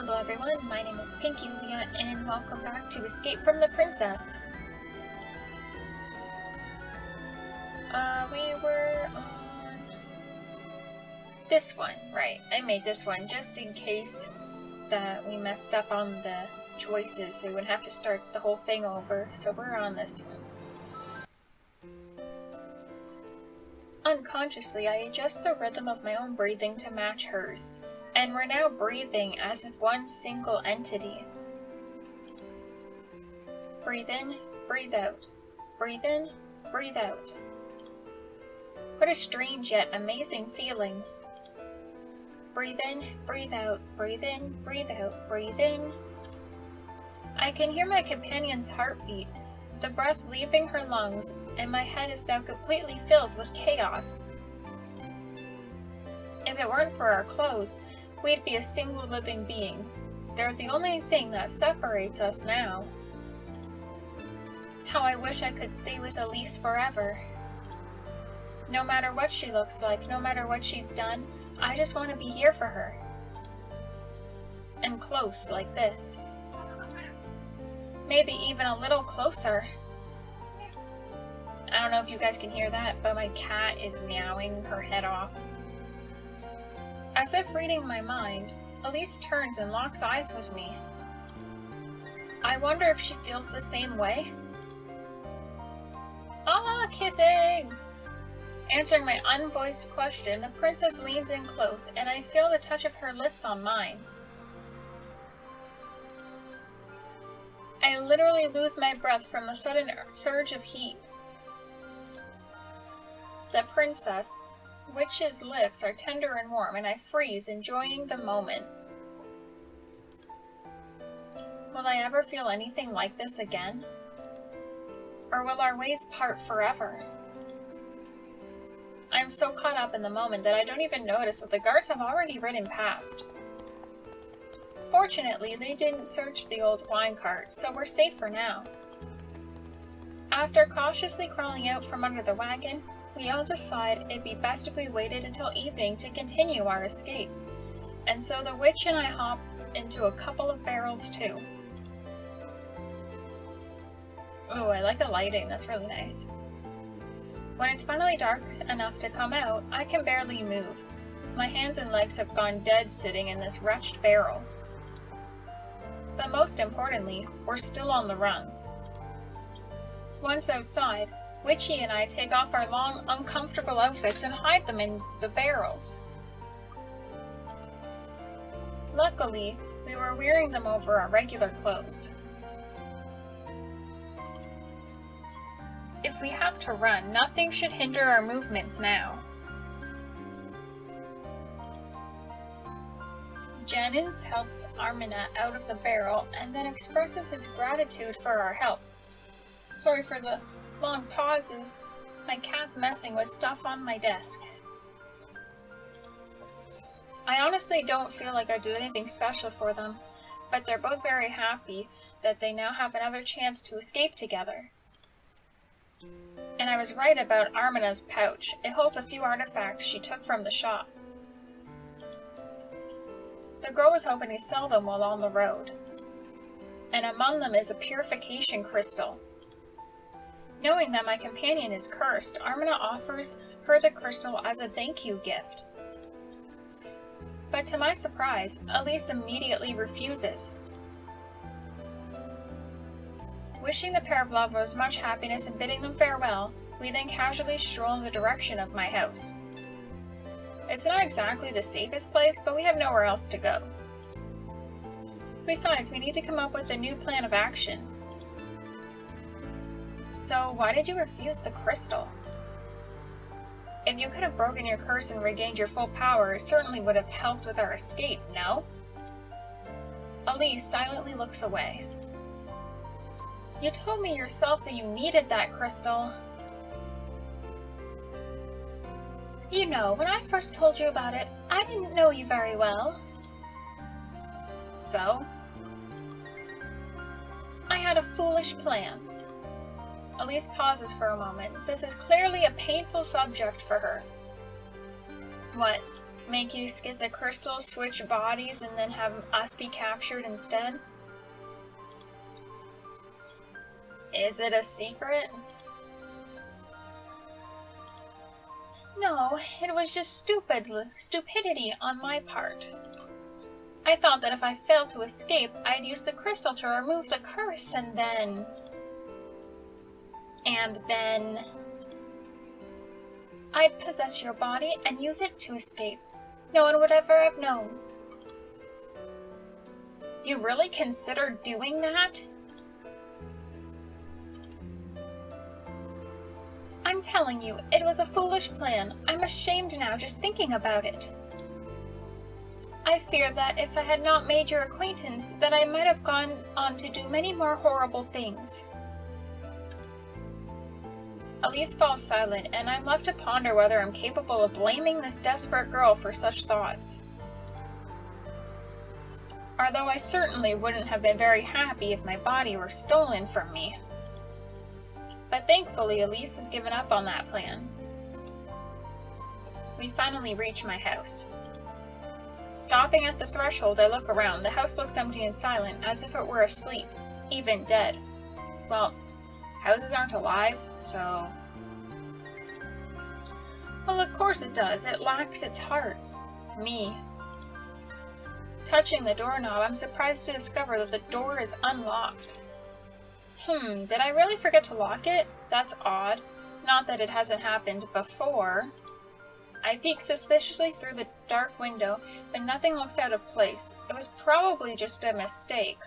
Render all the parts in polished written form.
Hello everyone, my name is Pinky Leah and welcome back to Escape from the Princess. We were on this one, right? I made this one just in case that we messed up on the choices so we wouldn't have to start the whole thing over, so we're on this one. Unconsciously, I adjust the rhythm of my own breathing to match hers. And we're now breathing as if one single entity. Breathe in, breathe out. Breathe in, breathe out. What a strange yet amazing feeling. Breathe in, breathe out, breathe in, breathe out, breathe in. I can hear my companion's heartbeat, the breath leaving her lungs, and my head is now completely filled with chaos. If it weren't for our clothes, we'd be a single living being. They're the only thing that separates us now. How I wish I could stay with Elise forever. No matter what she looks like, no matter what she's done, I just want to be here for her. And close like this. Maybe even a little closer. I don't know if you guys can hear that, but my cat is meowing her head off. As if reading my mind, Elise turns and locks eyes with me. I wonder if she feels the same way? Ah, kissing! Answering my unvoiced question, the princess leans in close, and I feel the touch of her lips on mine. I literally lose my breath from the sudden surge of heat. The princess, Witch's lips are tender and warm, and I freeze, enjoying the moment. Will I ever feel anything like this again? Or will our ways part forever? I am so caught up in the moment that I don't even notice that the guards have already ridden past. Fortunately, they didn't search the old wine cart, so we're safe for now. After cautiously crawling out from under the wagon, we all decide it'd be best if we waited until evening to continue our escape, and so the witch and I hop into a couple of barrels too. Ooh, I like the lighting, that's really nice. When it's finally dark enough to come out, I can barely move. My hands and legs have gone dead sitting in this wretched barrel. But most importantly, we're still on the run. Once outside, Witchy and I take off our long, uncomfortable outfits and hide them in the barrels. Luckily, we were wearing them over our regular clothes. If we have to run, nothing should hinder our movements now. Jennings helps Armina out of the barrel and then expresses his gratitude for our help. Sorry for the long pauses. My cat's messing with stuff on my desk. I honestly don't feel like I did anything special for them, but they're both very happy that they now have another chance to escape together. And I was right about Armina's pouch. It holds a few artifacts she took from the shop. The girl was hoping to sell them while on the road. And among them is a purification crystal. Knowing that my companion is cursed, Armina offers her the crystal as a thank you gift. But to my surprise, Elise immediately refuses. Wishing the pair of lovers much happiness and bidding them farewell, we then casually stroll in the direction of my house. It's not exactly the safest place, but we have nowhere else to go. Besides, we need to come up with a new plan of action. So, why did you refuse the crystal? If you could have broken your curse and regained your full power, it certainly would have helped with our escape, no? Elise silently looks away. You told me yourself that you needed that crystal. You know, when I first told you about it, I didn't know you very well. So? I had a foolish plan. Elise pauses for a moment. This is clearly a painful subject for her. What? Make you get the crystals, switch bodies, and then have us be captured instead? Is it a secret? No, it was just stupidity on my part. I thought that if I failed to escape, I'd use the crystal to remove the curse and then... I'd possess your body and use it to escape. No one would ever have known. You really considered doing that? I'm telling you, it was a foolish plan. I'm ashamed now just thinking about it. I fear that if I had not made your acquaintance, that I might have gone on to do many more horrible things. Elise falls silent, and I'm left to ponder whether I'm capable of blaming this desperate girl for such thoughts. Although I certainly wouldn't have been very happy if my body were stolen from me. But thankfully, Elise has given up on that plan. We finally reach my house. Stopping at the threshold, I look around. The house looks empty and silent, as if it were asleep, even dead. Well, houses aren't alive, so... Well, of course it does. It lacks its heart. Me. Touching the doorknob, I'm surprised to discover that the door is unlocked. Did I really forget to lock it? That's odd. Not that it hasn't happened before. I peek suspiciously through the dark window, but nothing looks out of place. It was probably just a mistake.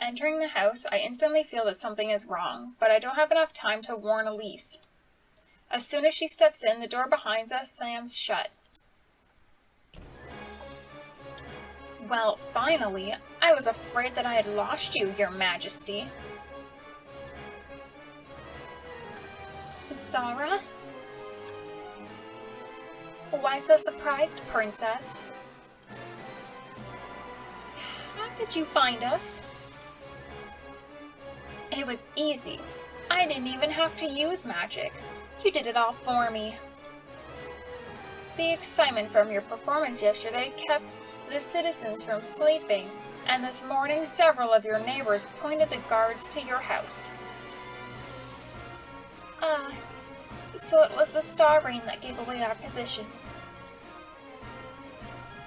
Entering the house, I instantly feel that something is wrong, but I don't have enough time to warn Elise. As soon as she steps in, the door behind us slams shut. Well, finally, I was afraid that I had lost you, Your Majesty. Zara? Why so surprised, Princess? How did you find us? It was easy. I didn't even have to use magic. You did it all for me. The excitement from your performance yesterday kept the citizens from sleeping, and this morning several of your neighbors pointed the guards to your house. So it was the star rain that gave away our position.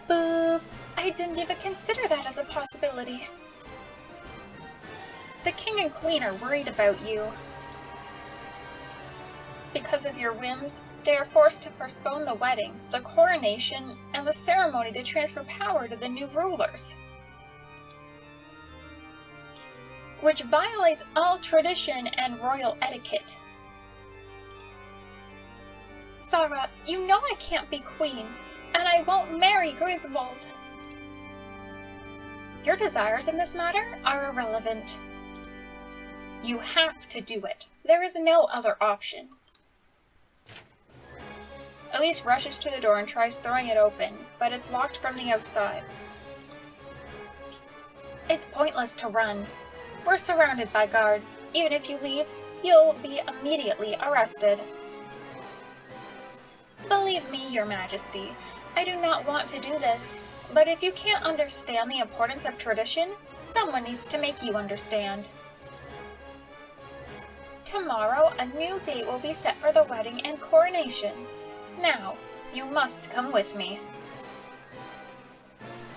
Boop! I didn't even consider that as a possibility. The king and queen are worried about you. Because of your whims, they are forced to postpone the wedding, the coronation, and the ceremony to transfer power to the new rulers. Which violates all tradition and royal etiquette. Zara, you know I can't be queen, and I won't marry Griswold. Your desires in this matter are irrelevant. You have to do it. There is no other option. Elise rushes to the door and tries throwing it open, but it's locked from the outside. It's pointless to run. We're surrounded by guards. Even if you leave, you'll be immediately arrested. Believe me, Your Majesty, I do not want to do this, but if you can't understand the importance of tradition, someone needs to make you understand. Tomorrow, a new date will be set for the wedding and coronation. Now, you must come with me.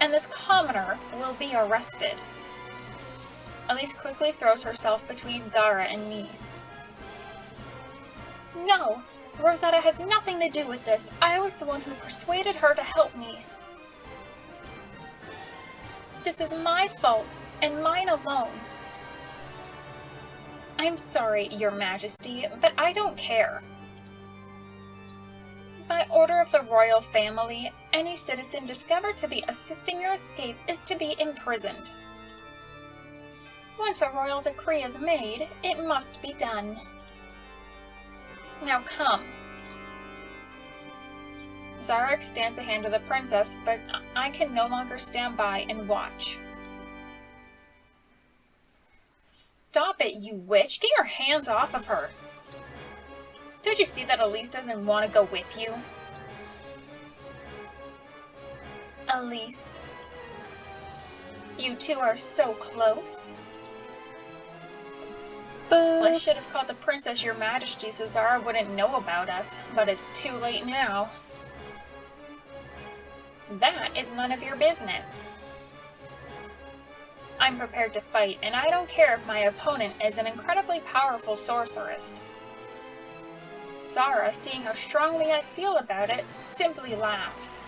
And this commoner will be arrested. Elise quickly throws herself between Zara and me. No, Rosetta has nothing to do with this. I was the one who persuaded her to help me. This is my fault, and mine alone. I'm sorry, Your Majesty, but I don't care. By order of the royal family, any citizen discovered to be assisting your escape is to be imprisoned. Once a royal decree is made, it must be done. Now come. Zara extends a hand to the princess, but I can no longer stand by and watch. Stop it, you witch! Get your hands off of her! Don't you see that Elise doesn't want to go with you? Elise. You two are so close. Boop. I should have called the princess your majesty so Zara wouldn't know about us, but it's too late now. That is none of your business. I'm prepared to fight, and I don't care if my opponent is an incredibly powerful sorceress. Zara, seeing how strongly I feel about it, simply laughs.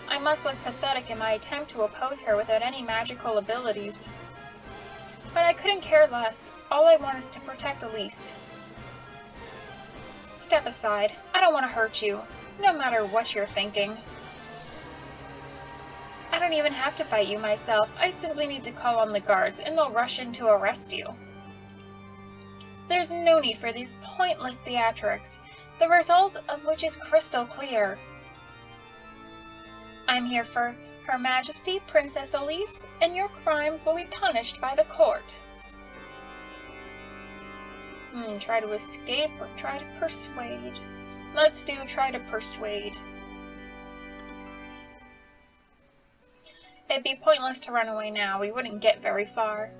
I must look pathetic in my attempt to oppose her without any magical abilities. But I couldn't care less. All I want is to protect Elise. Step aside. I don't want to hurt you, no matter what you're thinking. I don't even have to fight you myself. I simply need to call on the guards, and they'll rush in to arrest you. There's no need for these pointless theatrics, the result of which is crystal clear. I'm here for Her Majesty Princess Elise, and your crimes will be punished by the court. Try to escape or try to persuade? Let's do try to persuade. It'd be pointless to run away now. We wouldn't get very far.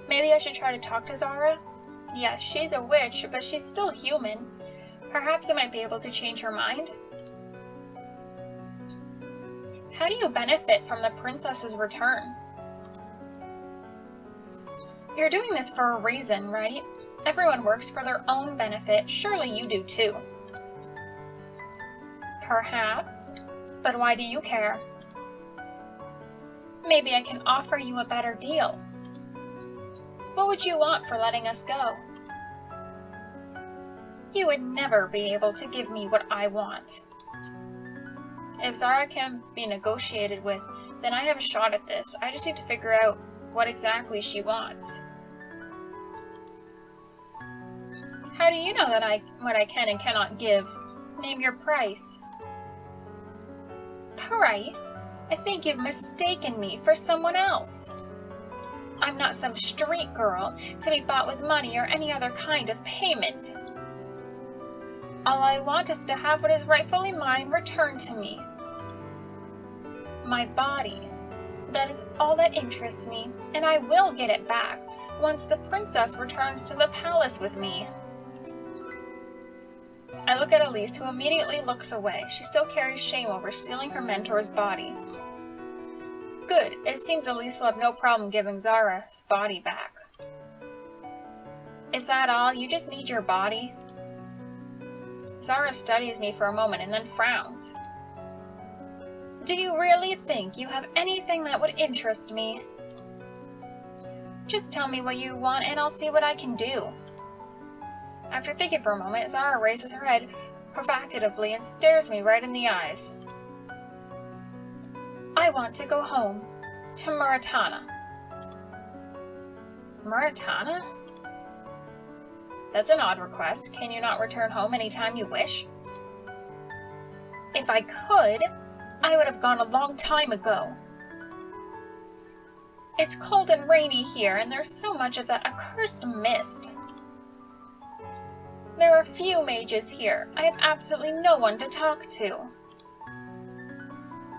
Maybe I should try to talk to Zara? Yes, she's a witch, but she's still human. Perhaps I might be able to change her mind? How do you benefit from the princess's return? You're doing this for a reason, right? Everyone works for their own benefit. Surely you do too. Perhaps. But why do you care? Maybe I can offer you a better deal. What would you want for letting us go? You would never be able to give me what I want. If Zara can be negotiated with, then I have a shot at this. I just need to figure out what exactly she wants. How do you know that what I can and cannot give? Name your price. Price? I think you've mistaken me for someone else. I'm not some street girl to be bought with money or any other kind of payment. All I want is to have what is rightfully mine returned to me. My body. That is all that interests me, and I will get it back once the princess returns to the palace with me. I look at Elise, who immediately looks away. She still carries shame over stealing her mentor's body. Good. It seems Elise will have no problem giving Zara's body back. Is that all? You just need your body? Zara studies me for a moment and then frowns. Do you really think you have anything that would interest me? Just tell me what you want and I'll see what I can do. After thinking for a moment, Zara raises her head provocatively and stares me right in the eyes. I want to go home, to Muratana. Muratana? That's an odd request. Can you not return home anytime you wish? If I could, I would have gone a long time ago. It's cold and rainy here, and there's so much of that accursed mist. There are few mages here. I have absolutely no one to talk to.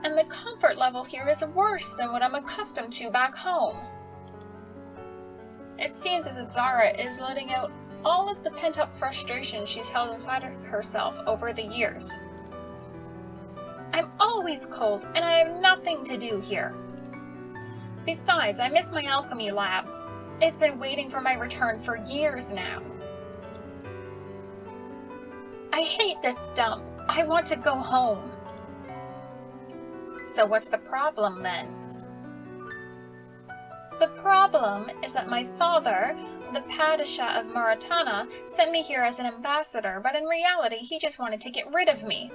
And the comfort level here is worse than what I'm accustomed to back home. It seems as if Zara is letting out all of the pent-up frustration she's held inside of herself over the years. I'm always cold, and I have nothing to do here. Besides, I miss my alchemy lab. It's been waiting for my return for years now. I hate this dump. I want to go home. So what's the problem then? The problem is that my father, the Padishah of Muratana, sent me here as an ambassador, but in reality he just wanted to get rid of me.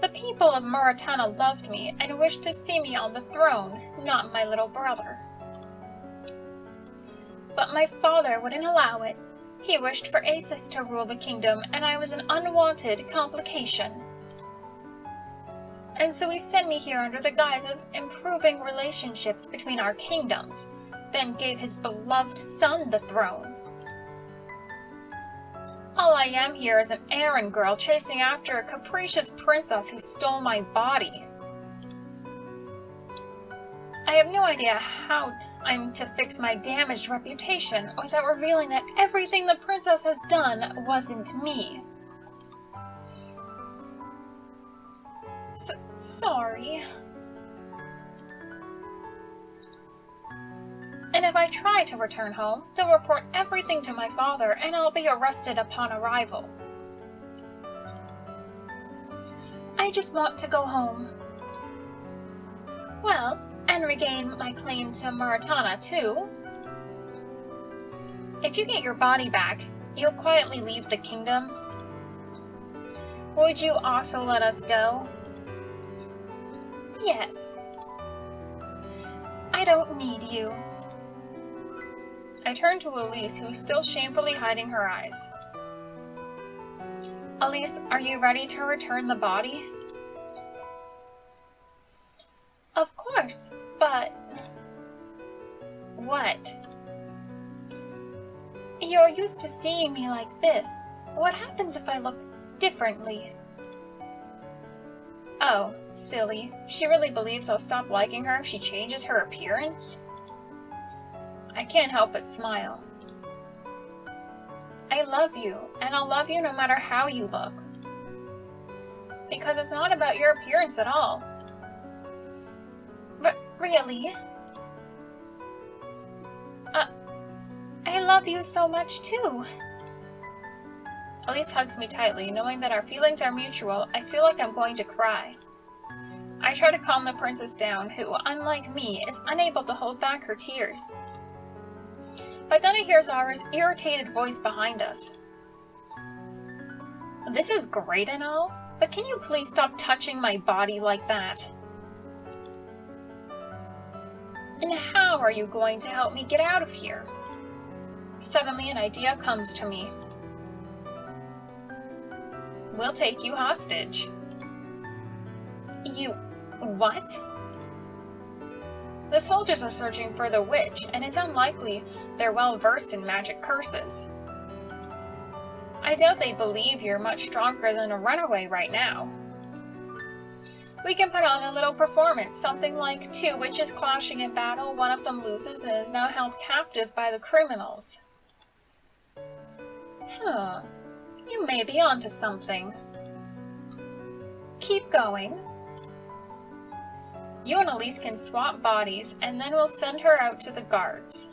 The people of Muratana loved me and wished to see me on the throne, not my little brother. But my father wouldn't allow it. He wished for Acis to rule the kingdom, and I was an unwanted complication. And so he sent me here under the guise of improving relationships between our kingdoms, then gave his beloved son the throne. All I am here as an errand girl chasing after a capricious princess who stole my body. I have no idea how I'm to fix my damaged reputation without revealing that everything the princess has done wasn't me. Sorry. And if I try to return home, they'll report everything to my father and I'll be arrested upon arrival. I just want to go home. Well, and regain my claim to Muratana too. If you get your body back, you'll quietly leave the kingdom. Would you also let us go? Yes. I don't need you. I turned to Elise, who was still shamefully hiding her eyes. Elise, are you ready to return the body? Of course, but... What? You're used to seeing me like this. What happens if I look differently? Oh, silly. She really believes I'll stop liking her if she changes her appearance? I can't help but smile. I love you, and I'll love you no matter how you look. Because it's not about your appearance at all. Really? I love you so much too. Elise hugs me tightly, knowing that our feelings are mutual. I feel like I'm going to cry. I try to calm the princess down, who, unlike me, is unable to hold back her tears. But then I hear Zara's irritated voice behind us. This is great and all, but can you please stop touching my body like that? And how are you going to help me get out of here? Suddenly an idea comes to me. We'll take you hostage. You... what? The soldiers are searching for the witch, and it's unlikely they're well versed in magic curses. I doubt they believe you're much stronger than a runaway right now. We can put on a little performance, something like 2 witches clashing in battle, one of them loses and is now held captive by the criminals. You may be onto something. Keep going. You and Elise can swap bodies, and then we'll send her out to the guards.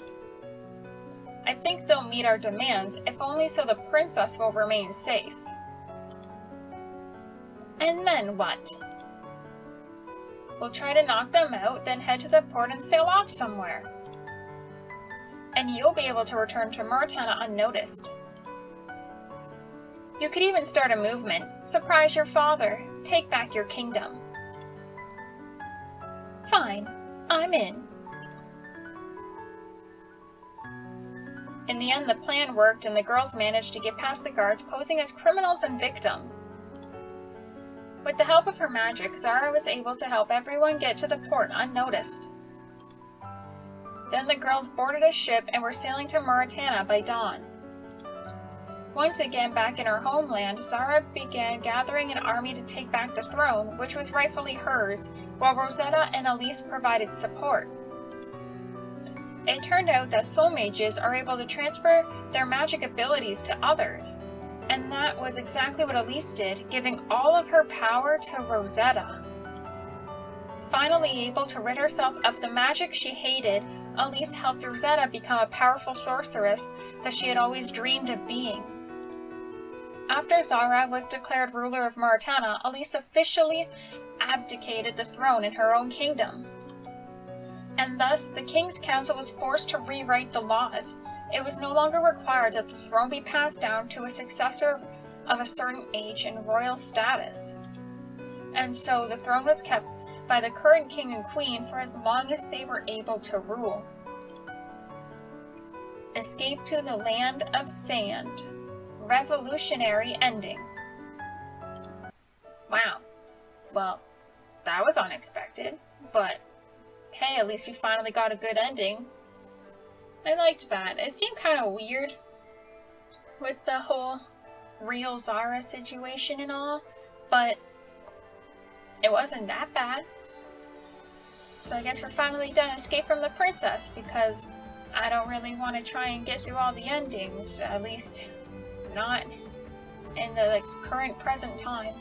I think they'll meet our demands, if only so the princess will remain safe. And then what? We'll try to knock them out, then head to the port and sail off somewhere. And you'll be able to return to Muratana unnoticed. You could even start a movement, surprise your father, take back your kingdom. Fine, I'm in. In the end, the plan worked and the girls managed to get past the guards posing as criminals and victim. With the help of her magic, Zara was able to help everyone get to the port unnoticed. Then the girls boarded a ship and were sailing to Muratana by dawn. Once again back in her homeland, Zara began gathering an army to take back the throne, which was rightfully hers, while Rosetta and Elise provided support. It turned out that soul mages are able to transfer their magic abilities to others, and that was exactly what Elise did, giving all of her power to Rosetta. Finally able to rid herself of the magic she hated, Elise helped Rosetta become a powerful sorceress that she had always dreamed of being. After Zara was declared ruler of Muratana, Elise officially abdicated the throne in her own kingdom. And thus, the King's Council was forced to rewrite the laws. It was no longer required that the throne be passed down to a successor of a certain age and royal status. And so, the throne was kept by the current king and queen for as long as they were able to rule. Escape to the Land of Sand. Revolutionary ending. Wow. Well, that was unexpected, but hey, at least we finally got a good ending. I liked that. It seemed kind of weird with the whole real Zara situation and all, but it wasn't that bad. So I guess we're finally done Escape from the Princess, because I don't really want to try and get through all the endings, at least not in the current present time.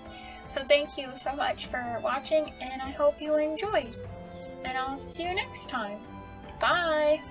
So thank you so much for watching, and I hope you enjoyed. And I'll see you next time. Bye!